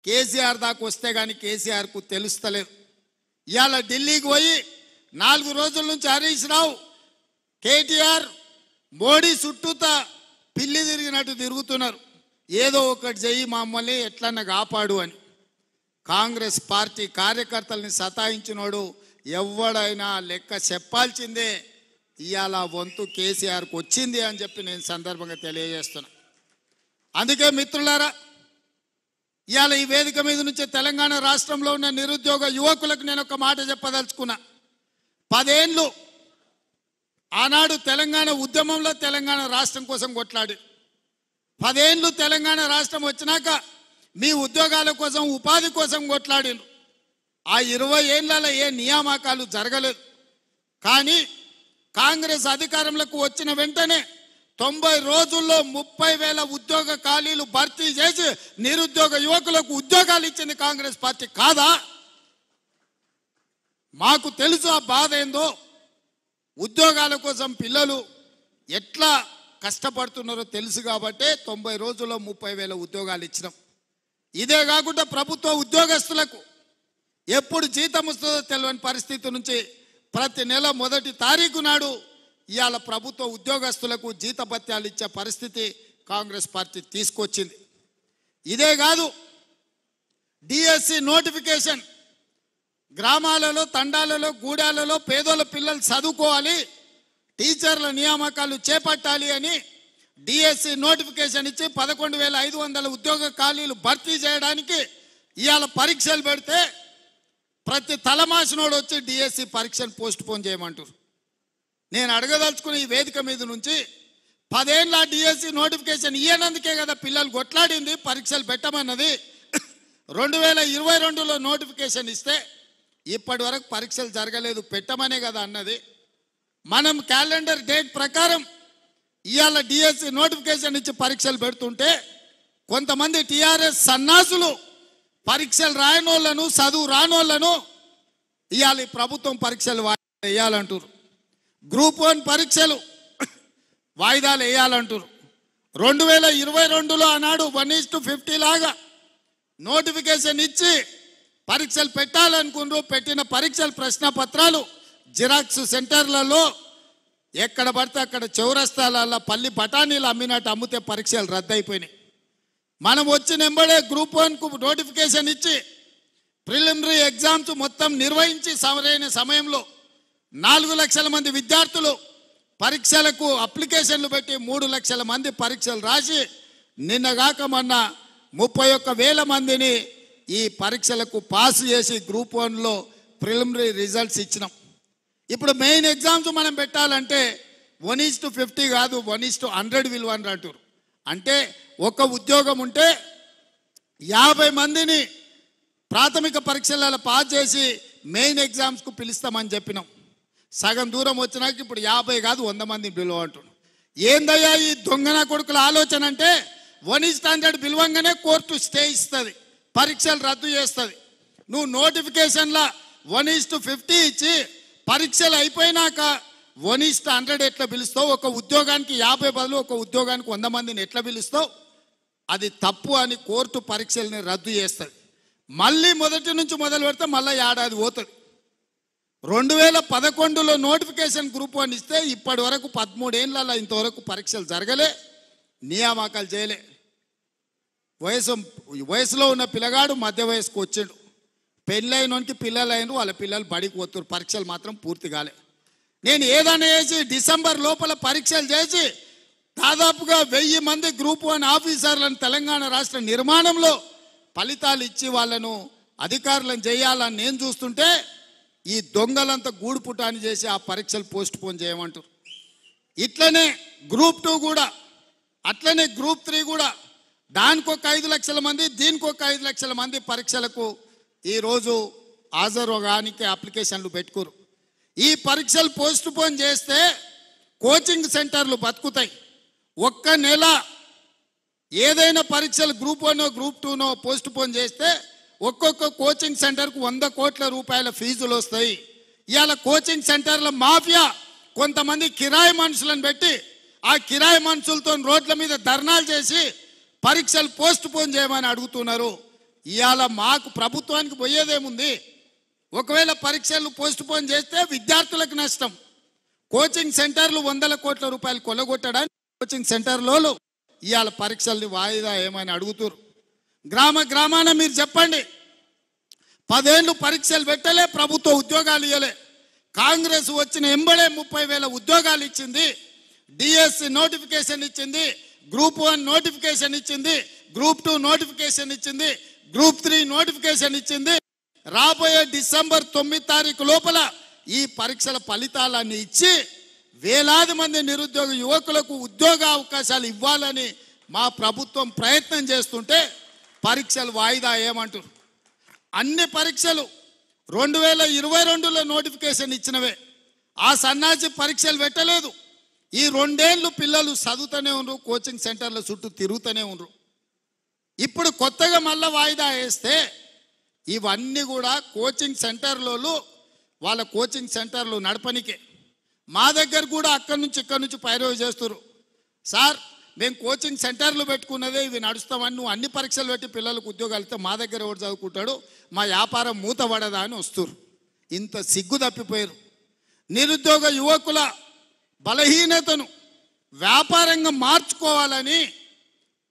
కేసీఆర్ దాకా వస్తే కానీ కేసీఆర్కు తెలుస్తలేదు. ఇవాళ ఢిల్లీకి పోయి 4 రోజుల నుంచి హరీష్ రావు కేటీఆర్ మోడీ చుట్టూతా పిల్లి తిరిగినట్టు తిరుగుతున్నారు. ఏదో ఒకటి చెయ్యి మమ్మల్ని ఎట్లన్నా కాపాడు అని. కాంగ్రెస్ పార్టీ కార్యకర్తల్ని సతాయించినోడు ఎవడైనా లెక్క చెప్పాల్సిందే. ఇవాళ వంతు కేసీఆర్కు వచ్చింది అని చెప్పి నేను సందర్భంగా తెలియజేస్తున్నా. అందుకే మిత్రులారా, ఇవాళ ఈ వేదిక మీద నుంచి తెలంగాణ రాష్ట్రంలో ఉన్న నిరుద్యోగ యువకులకు నేను ఒక మాట చెప్పదలుచుకున్నా. 10 ఏళ్ళు ఆనాడు తెలంగాణ ఉద్యమంలో తెలంగాణ రాష్ట్రం కోసం కొట్లాడి 10 ఏళ్ళు తెలంగాణ రాష్ట్రం వచ్చినాక మీ ఉద్యోగాల కోసం ఉపాధి కోసం కొట్లాడిను. ఆ 20 ఏళ్లలో ఏ నియామకాలు జరగలేదు. కానీ కాంగ్రెస్ అధికారంలోకి వచ్చిన వెంటనే 90 రోజుల్లో 30,000 ఉద్యోగ ఖాళీలు భర్తీ చేసి నిరుద్యోగ యువకులకు ఉద్యోగాలు ఇచ్చింది కాంగ్రెస్ పార్టీ కాదా? మాకు తెలుసు ఆ బాధ ఏందో. ఉద్యోగాల కోసం పిల్లలు ఎట్లా కష్టపడుతున్నారో తెలుసు కాబట్టి 90 రోజుల్లో 30,000 ఉద్యోగాలు ఇచ్చినాం. ఇదే కాకుండా ప్రభుత్వ ఉద్యోగస్తులకు ఎప్పుడు జీతం వస్తుందో తెలియని పరిస్థితి నుంచి ప్రతి నెల 1వ తారీఖు నాడు ఇవాళ ప్రభుత్వ ఉద్యోగస్తులకు జీతభత్యాలు ఇచ్చే పరిస్థితి కాంగ్రెస్ పార్టీ తీసుకొచ్చింది. ఇదే కాదు, డిఎస్సి నోటిఫికేషన్ గ్రామాలలో, తండాలలో, గూడాలలో పేదోళ్ళ పిల్లలు చదువుకోవాలి, టీచర్ల నియామకాలు చేపట్టాలి అని డిఎస్సి నోటిఫికేషన్ ఇచ్చి 11,500 ఉద్యోగ ఖాళీలు భర్తీ చేయడానికి ఇవాళ పరీక్షలు పెడితే ప్రతి తలమాసినోడు వచ్చి డిఎస్సి పరీక్షను పోస్ట్ పోన్ చేయమంటారు. నేను అడగదలుచుకున్న ఈ వేదిక మీద నుంచి 10 ఏళ్ళ డిఎస్సి నోటిఫికేషన్ ఇయ్యనందుకే కదా పిల్లలు కొట్లాడింది, పరీక్షలు పెట్టమన్నది. 2022లో నోటిఫికేషన్ ఇస్తే ఇప్పటి వరకు పరీక్షలు జరగలేదు, పెట్టమనే కదా అన్నది. మనం క్యాలెండర్ డేట్ ప్రకారం ఇవాళ డిఎస్సి నోటిఫికేషన్ ఇచ్చి పరీక్షలు పెడుతుంటే కొంతమంది టీఆర్ఎస్ సన్నాసులు పరీక్షలు రాయనోళ్లను, చదువు రానోళ్లను ఇవాళ ప్రభుత్వం పరీక్షలు వేయాలంటారు. గ్రూప్ 1 పరీక్షలు వాయిదాలు వేయాలంటారు. 2022లో ఆనాడు 1:50 లాగా నోటిఫికేషన్ ఇచ్చి పరీక్షలు పెట్టాలనుకున్నారు. పెట్టిన పరీక్షల ప్రశ్నపత్రాలు జిరాక్స్ సెంటర్లలో ఎక్కడ పడితే అక్కడ చౌరస్తాలలో పల్లి బఠానీలు అమ్మినట్టు అమ్మితే పరీక్షలు రద్దయిపోయినాయి. మనం వచ్చిన వెంబడే గ్రూప్ 1కు నోటిఫికేషన్ ఇచ్చి ప్రిలిమినరీ ఎగ్జామ్స్ మొత్తం నిర్వహించి సరైన సమయంలో 4 లక్షల మంది విద్యార్థులు పరీక్షలకు అప్లికేషన్లు పెట్టి 3 లక్షల మంది పరీక్షలు రాసి నిన్నగాక మొన్న 31,000 మందిని ఈ పరీక్షలకు పాస్ చేసి గ్రూప్ 1లో ప్రిలిమినరీ రిజల్ట్స్ ఇచ్చినాం. ఇప్పుడు మెయిన్ ఎగ్జామ్స్ మనం పెట్టాలంటే 1:50 కాదు 1:100 విలువ అంటారు. అంటే ఒక ఉద్యోగం ఉంటే 50 మందిని ప్రాథమిక పరీక్షలలో పాస్ చేసి మెయిన్ ఎగ్జామ్స్కు పిలుస్తామని చెప్పినాం. సగం దూరం వచ్చినాక ఇప్పుడు 50 కాదు 100 మంది పిలువ అంటున్నాం. ఏందయ్యా ఈ దొంగన కొడుకుల ఆలోచన అంటే 1:100 పిలువంగానే కోర్టు స్టే ఇస్తుంది, పరీక్షలు రద్దు చేస్తుంది. నువ్వు నోటిఫికేషన్లో 1:50 ఇచ్చి పరీక్షలు అయిపోయినాక 1:100 ఎట్లా పిలుస్తావు? ఒక ఉద్యోగానికి 50 బదులు ఒక ఉద్యోగానికి 100 మందిని ఎట్లా పిలుస్తావు? అది తప్పు అని కోర్టు పరీక్షల్ని రద్దు చేస్తుంది. మళ్ళీ మొదటి నుంచి మొదలు పెడితే మళ్ళీ ఏడాది పోతుంది. 2011లో నోటిఫికేషన్ గ్రూప్ 1 ఇస్తే ఇప్పటి వరకు 13 ఏళ్ళలో ఇంతవరకు పరీక్షలు జరగలే, నియామకాలు చేయలే. వయసులో ఉన్న పిల్లగాడు మధ్య వయసుకు వచ్చాడు, పెళ్ళైనోనికి పిల్లలు అయిన వాళ్ళ పిల్లలు బడికి పోతున్నారు, పరీక్షలు మాత్రం పూర్తి కాలే. నేను ఏదైనా చేసి డిసెంబర్ లోపల పరీక్షలు చేసి దాదాపుగా 1000 మంది గ్రూప్ 1 ఆఫీసర్లను తెలంగాణ రాష్ట్ర నిర్మాణంలో ఫలితాలు ఇచ్చి వాళ్ళను అధికారులను చేయాలని నేను చూస్తుంటే ఈ దొంగలంతా గూడు పుటాని చేసి ఆ పరీక్షలు పోస్ట్ పోన్ చేయమంటారు. ఇట్లనే గ్రూప్ 2 కూడా, అట్లనే గ్రూప్ 3 కూడా దానికి ఒక 5 లక్షల మంది, దీనికి ఒక 5 లక్షల మంది పరీక్షలకు ఈరోజు హాజరుగానికి అప్లికేషన్లు పెట్టుకోరు. ఈ పరీక్షలు పోస్ట్ పోన్ చేస్తే కోచింగ్ సెంటర్లు బతుకుతాయి. ఒక్క నెల ఏదైనా పరీక్షలు గ్రూప్ 1 గ్రూప్ 2 పోస్ట్ పోన్ చేస్తే ఒక్కొక్క కోచింగ్ సెంటర్కు 100 కోట్ల రూపాయల ఫీజులు వస్తాయి. ఇవాళ కోచింగ్ సెంటర్ల మాఫియా కొంతమంది కిరాయి మనుషులను పెట్టి ఆ కిరాయి మనుషులతో రోడ్ల మీద ధర్నాలు చేసి పరీక్షలు పోస్ట్ పోన్ చేయమని అడుగుతున్నారు. ఇవాళ మాకు ప్రభుత్వానికి పోయేదేముంది? ఒకవేళ పరీక్షలు పోస్ట్ పోన్ చేస్తే విద్యార్థులకు నష్టం. కోచింగ్ సెంటర్లు 100 కోట్ల రూపాయలు కొల్లగొట్టడానికి కోచింగ్ సెంటర్లో ఇవాళ పరీక్షల్ని వాయిదా ఏమని అడుగుతారు. గ్రామాన మీరు చెప్పండి, 10 ఏళ్ళు పరీక్షలు పెట్టలే, ప్రభుత్వ ఉద్యోగాలు ఇవ్వలే. కాంగ్రెస్ వచ్చిన ఎంబడే 30,000 ఉద్యోగాలు ఇచ్చింది. డిఎస్సి నోటిఫికేషన్ ఇచ్చింది, గ్రూప్ 1 నోటిఫికేషన్ ఇచ్చింది, గ్రూప్ 2 నోటిఫికేషన్ ఇచ్చింది, గ్రూప్ 3 నోటిఫికేషన్ ఇచ్చింది. రాబోయే డిసెంబర్ 9 తారీఖు లోపల ఈ పరీక్షల ఫలితాలన్నీ ఇచ్చి వేలాది మంది నిరుద్యోగ యువకులకు ఉద్యోగ అవకాశాలు ఇవ్వాలని మా ప్రభుత్వం ప్రయత్నం చేస్తుంటే పరీక్షలు వాయిదా ఏమంటారు? అన్ని పరీక్షలు 2022లో నోటిఫికేషన్ ఇచ్చినవే. ఆ సన్నాసి పరీక్షలు పెట్టలేదు. ఈ 2 ఏళ్ళు పిల్లలు చదువుతూనే ఉన్నారు, కోచింగ్ సెంటర్ల చుట్టూ తిరుగుతూనే ఉన్నారు. ఇప్పుడు కొత్తగా మళ్ళీ వాయిదా వేస్తే ఇవన్నీ కూడా కోచింగ్ సెంటర్లలో వాళ్ళ కోచింగ్ సెంటర్లు నడపనికే. మా దగ్గర కూడా అక్కడి నుంచి ఇక్కడి నుంచి పైరవి చేస్తారు. సార్ మేము కోచింగ్ సెంటర్లు పెట్టుకున్నదే ఇవి నడుస్తామని, నువ్వు అన్ని పరీక్షలు పెట్టి పిల్లలకు ఉద్యోగాలు ఇస్తే మా దగ్గర ఎవరు చదువుకుంటాడు, మా వ్యాపారం మూతపడదా అని వస్తారు. ఇంత సిగ్గు తప్పిపోయారు. నిరుద్యోగ యువకుల బలహీనతను వ్యాపారంగా మార్చుకోవాలని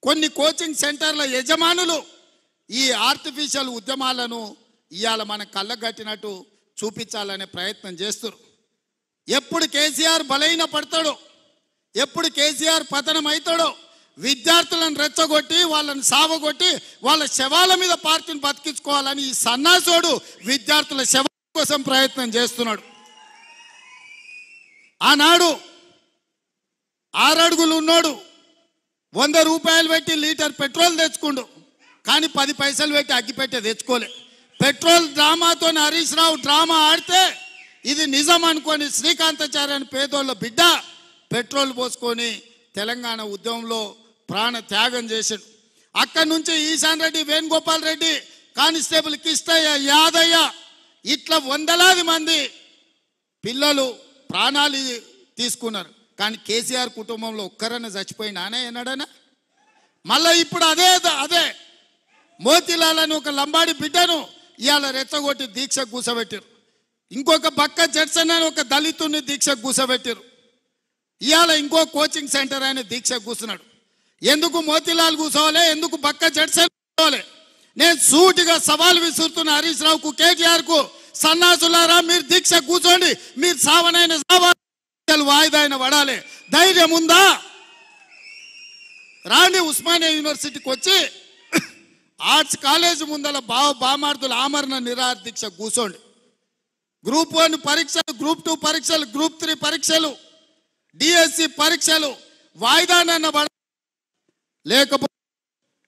కొన్ని కోచింగ్ సెంటర్ల యజమానులు ఈ ఆర్టిఫిషియల్ ఉద్యమాలను ఇవాళ మన కళ్ళగట్టినట్టు చూపించాలనే ప్రయత్నం చేస్తారు. ఎప్పుడు కేసీఆర్ బలహీన పడతాడో, ఎప్పుడు కేసీఆర్ పతనం అవుతాడో విద్యార్థులను రెచ్చగొట్టి వాళ్ళని సావగొట్టి వాళ్ళ శవాల మీద పార్టీని బతికించుకోవాలని ఈ సన్నాసోడు విద్యార్థుల శవం కోసం ప్రయత్నం చేస్తున్నాడు. ఆనాడు 6 అడుగులు ఉన్నోడు 100 రూపాయలు పెట్టి లీటర్ పెట్రోల్ తెచ్చుకుండు, కానీ 10 పైసలు పెట్టి అగ్గిపెట్టే తెచ్చుకోలే. పెట్రోల్ డ్రామాతో హరీష్ రావు డ్రామా ఆడితే ఇది నిజం అనుకొని శ్రీకాంతాచార్య అని పేదోళ్ళ బిడ్డ పెట్రోల్ పోసుకొని తెలంగాణ ఉద్యమంలో ప్రాణ త్యాగం చేశాడు. అక్కడి నుంచి ఈశాన్ రెడ్డి, వేణుగోపాల్ రెడ్డి, కానిస్టేబుల్ కిష్టయ్య, యాదయ్య ఇట్లా వందలాది మంది పిల్లలు ప్రాణాలు తీసుకున్నారు. కానీ కేసీఆర్ కుటుంబంలో ఒక్కరన్నా చచ్చిపోయినానే ఎన్నడనా? మళ్ళీ ఇప్పుడు అదే మోతీలాల్ అని ఒక లంబాడి బిడ్డను ఇవాళ రెచ్చగొట్టి దీక్షకు కూసబెట్టారు. ఇంకొక బక్క జడ్సన్ అని ఒక దళితుడిని దీక్షకు కూసబెట్టారు. ఇవాళ ఇంకో కోచింగ్ సెంటర్ ఆయన దీక్షకు కూర్చున్నాడు. ఎందుకు మోతీలాల్ కూర్చోవాలి, ఎందుకు బక్క జడ్సన్ కూర్చోవాలి? నేను సూటిగా సవాల్ విసురుతున్న హరీష్ రావుకు, కేటీఆర్కు, సన్నాసులారా మీరు దీక్ష కూర్చోండి, మీరు సావనైన వాయిదా అయిన పడాలి. ధైర్యం ఉందా? రాండి ఉస్మానియా యూనివర్సిటీకి వచ్చి ఆర్ట్స్ కాలేజ్ ముందల బామార్దుల ఆమరణ నిరాహార దీక్ష కూర్చోండి. గ్రూప్ 1 పరీక్షలు, గ్రూప్ 2 పరీక్షలు, గ్రూప్ 3 పరీక్షలు, డిఎస్సి పరీక్షలు వాయిదానన్న పడ, లేకపోతే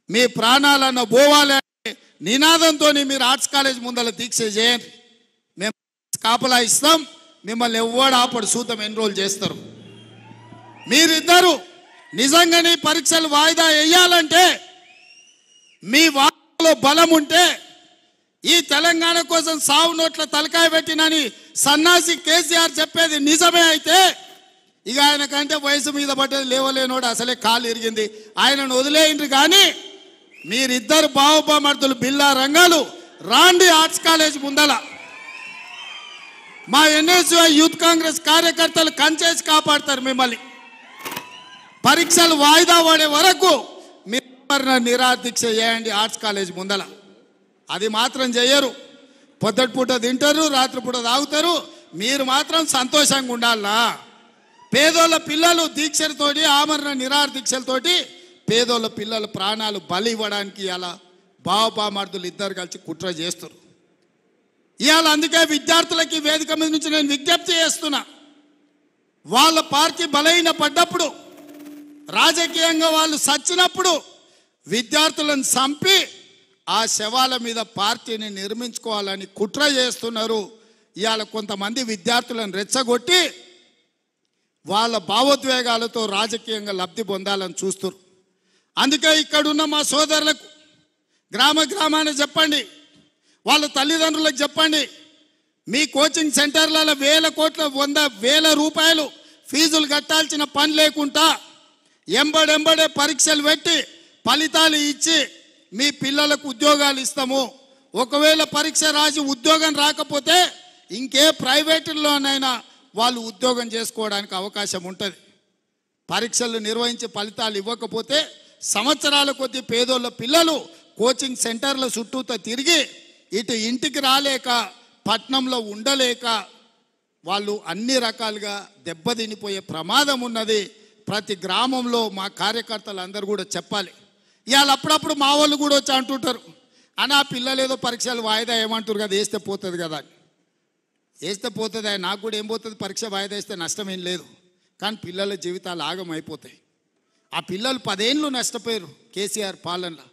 మీ ప్రాణాలన్న పోవాలి అనే నినాదంతో మీరు ఆర్ట్స్ కాలేజ్ ముందల దీక్ష చేయండి. మేము కాపలా ఇస్తాం, మిమ్మల్ని ఎవ్వడు ఆపడు, సూతం ఎన్రోల్ చేస్తారు. మీరిద్దరు నిజంగానే పరీక్షలు వాయిదా వేయాలంటే మీ వాదనలో బలం ఉంటే ఈ తెలంగాణ కోసం సావు నోట్ల తలకాయ పెట్టినని సన్నాసి కేసీఆర్ చెప్పేది నిజమే అయితే ఇక ఆయన కంటే వయసు మీద పడ్డది లేవలేనోడు అసలే కాలు ఇరిగింది, ఆయనను వదిలేయండి. కానీ మీరిద్దరు బావబామర్దులు బిల్లా రంగాలు రాండి ఆర్ట్స్ కాలేజ్ ముందల. మా ఎన్ఎస్యుఐ యూత్ కాంగ్రెస్ కార్యకర్తలు కంచేసి కాపాడతారు మిమ్మల్ని. పరీక్షలు వాయిదా పడే వరకు మీరు నిరాహార దీక్ష చేయండి ఆర్ట్స్ కాలేజ్ ముందల. అది మాత్రం చేయరు. పొద్దుటిపూట తింటారు, రాత్రిపూట తాగుతారు, మీరు మాత్రం సంతోషంగా ఉండాలా. పేదోళ్ళ పిల్లలు దీక్షలతోటి, ఆమరణ నిరాహార దీక్షలతోటి పేదోళ్ళ పిల్లల ప్రాణాలు బలి ఇవ్వడానికి ఇలా బావబామర్దులు ఇద్దరు కలిసి కుట్ర చేస్తారు. ఇవాళ అందుకే విద్యార్థులకి వేదిక మీద నుంచి నేను విజ్ఞప్తి చేస్తున్నా, వాళ్ళ పార్టీ బలహీన పడ్డప్పుడు, రాజకీయంగా వాళ్ళు సచ్చినప్పుడు విద్యార్థులను చంపి ఆ శవాల మీద పార్టీని నిర్మించుకోవాలని కుట్ర చేస్తున్నారు. ఇవాళ కొంతమంది విద్యార్థులను రెచ్చగొట్టి వాళ్ళ భావోద్వేగాలతో రాజకీయంగా లబ్ధి పొందాలని చూస్తారు. అందుకే ఇక్కడున్న మా సోదరులకు గ్రామాన్ని చెప్పండి, వాళ్ళ తల్లిదండ్రులకు చెప్పండి, మీ కోచింగ్ సెంటర్లలో 1,000 కోట్ల 100,000 రూపాయలు ఫీజులు కట్టాల్సిన పని లేకుండా ఎంబడెంబడే పరీక్షలు పెట్టి ఫలితాలు ఇచ్చి మీ పిల్లలకు ఉద్యోగాలు ఇస్తాము. ఒకవేళ పరీక్ష రాసి ఉద్యోగం రాకపోతే ఇంకే ప్రైవేటుల్లోనైనా వాళ్ళు ఉద్యోగం చేసుకోవడానికి అవకాశం ఉంటుంది. పరీక్షలు నిర్వహించి ఫలితాలు ఇవ్వకపోతే సంవత్సరాల కొద్దీ పేదోళ్ళ పిల్లలు కోచింగ్ సెంటర్ల చుట్టూతో తిరిగి ఇటు ఇంటికి రాలేక పట్నంలో ఉండలేక వాళ్ళు అన్ని రకాలుగా దెబ్బతినిపోయే ప్రమాదం ఉన్నది. ప్రతి గ్రామంలో మా కార్యకర్తలు అందరూ కూడా చెప్పాలి. ఇవాళ అప్పుడప్పుడు మా వాళ్ళు కూడా వచ్చి అంటుంటారు, అన్నా పిల్లలు ఏదో పరీక్షలు వాయిదా ఏమంటారు కదా, వేస్తే పోతుంది కదా అని. వేస్తే పోతుంది, నాకు కూడా ఏం పోతుంది, పరీక్ష వాయిదా వేస్తే నష్టం ఏం లేదు. కానీ పిల్లల జీవితాలు ఆగమైపోతాయి. ఆ పిల్లలు 10 ఏళ్ళు నష్టపోయారు కేసీఆర్ పాలనలో.